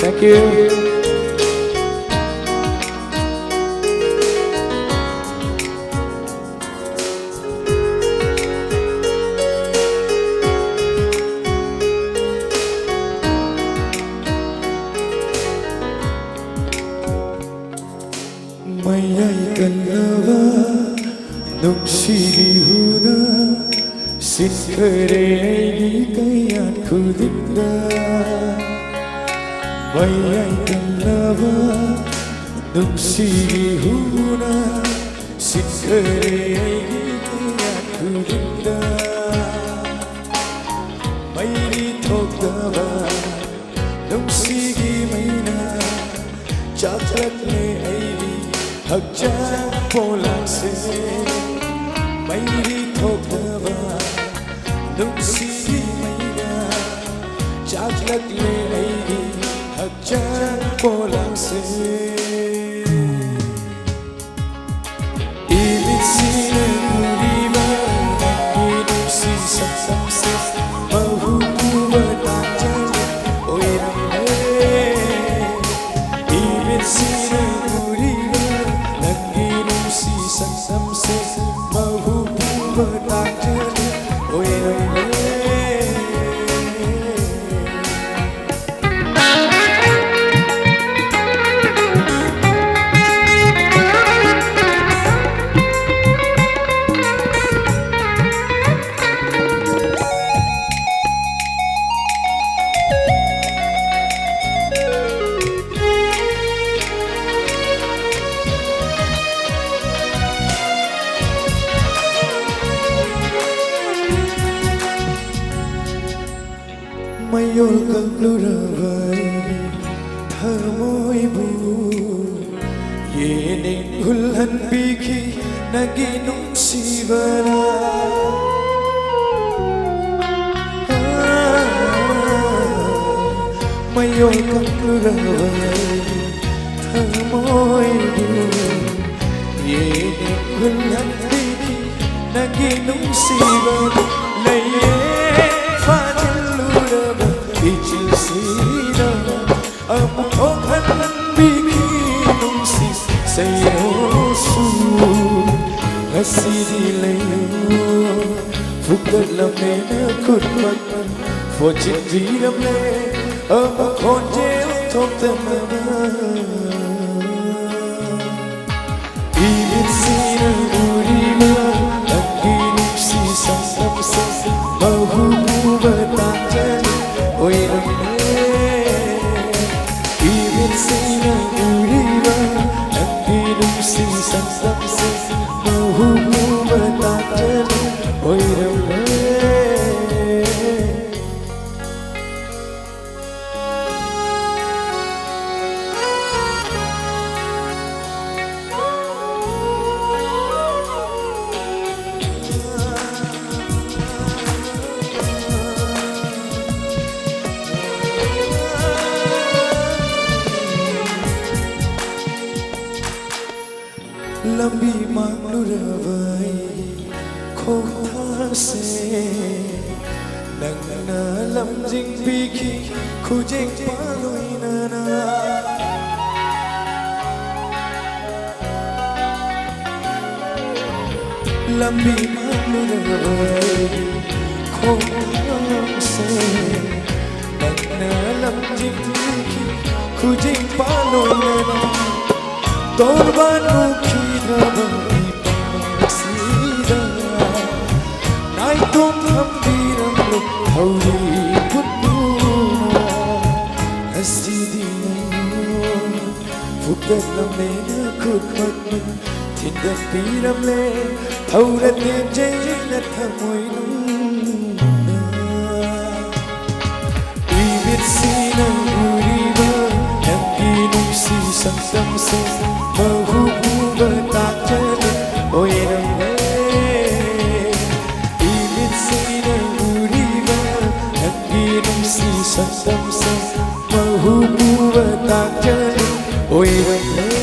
Thank you. Mayay kalawa nuksirihuna sinkare kayan kudinda. Mayay kalawa nuksirihuna sinkare kayan kudinda. Mayri thokdava nuksigi mayna chakrak ne हक्चन Pollock से Mary थोकदवा नुक्सी मैया चाकलक ले आई हक्चन Pollock से इबिसी मुरीवा इनुसी सत्सम से बहुबता चले ओयरमे इबिसी Sam se mahu bertakdir Mayol kagluraway thamoy bu yening hulhan biki naginong sibara Mayol kagluraway thamoy bu yening hulhan biki naginong sibara laye Ichil sida am okhan biki nungsi sayo su hasidi layo fukat lamne na kutmat fojit viram le am khonje thok tamama Ibit sida uriwa lagi nungsi sam se mahu bertahan Oirame Ibit sina uriwa Nagilum si samsam se Mahu bertahan Oirame लंबी मांगलुरवै खोथा से नंगना लमजिंग बिखी खुजिंग पालोइना लंबी मांगलुरवै खोथा से नंगना लमजिंग बिखी खुजिंग पालोइना Dorban ukira sida nai tom hambiram lo hauri putuna asidi fukat lamne kutmat tindak piram le thaurat jayna thamoinu ibit sina uriva naginum si samsam se Mahu bertahan Oirame Ibit sina uriwa Naginum si samsam se Mahu bertahan Oirame